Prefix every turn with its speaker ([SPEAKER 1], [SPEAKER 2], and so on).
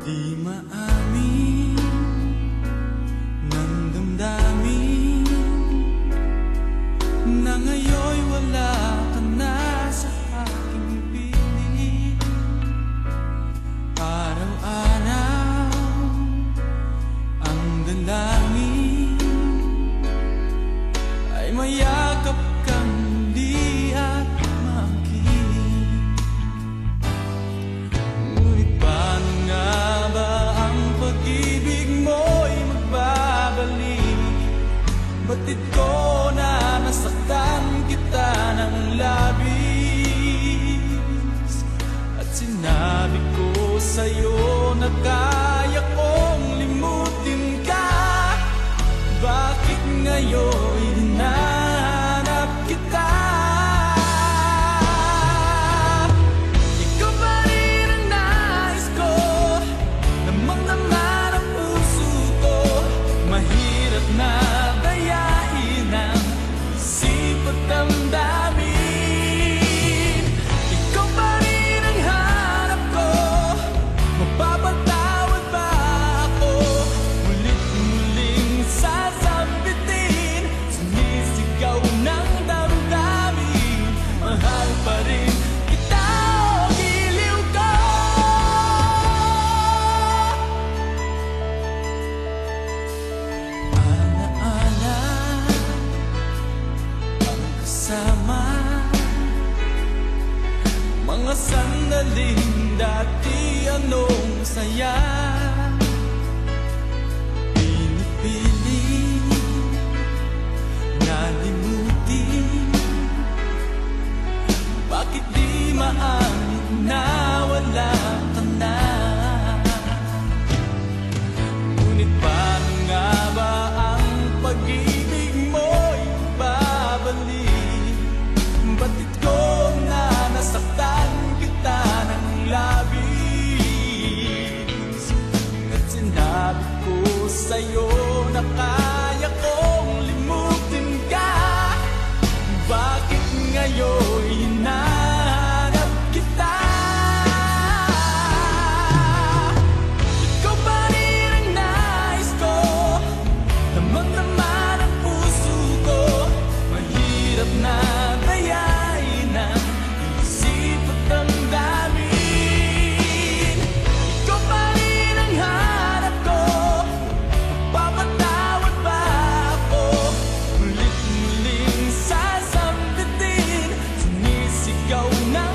[SPEAKER 1] Di maamin ng damdamin na ngayon'y wala ka na sa aking piling. Araw-araw ang dalangin ay mayakap kang muli at makinig. Ngunit paano nga ba ang pag-ibig mo'y magbabalik? Batid ko na nasaktan kita ng labis, at sinabi ko sa'yo na kaya kong limutin ka. Bakit ngayon hinahanap kita? Ikaw pa rin ang nais ko, namang-naman ang puso ko. Mahirap na dayain ang isip at damdamin. Ikaw pa rin ang hanap ko, mapapatawad ba ako? Mulit-muling sasabitin, sumisigaw ng damdamin. Mahal pa rin kita, o giliw ko. Alaala ang kasama, mga sandaling dati anong saya. Pinipiling nalimutin, bakit di maamin na wala ka na? Ngunit paano nga ba ang pag-ibig mo'y babalik? Batid ko na nasaktan kita ng labis, at sinabi ko sa'yo na kaya kong limutin ka. Bakit ngayon hinahanap kita? Ikaw pa rin ang nais ko, namang-naman ang puso ko. Mahirap na dayain ang isip at damdamin. Ikaw pa rin ang hanap ko, mapapatawad ba ako? Mulit-muling sasambitin, sumisigaw ng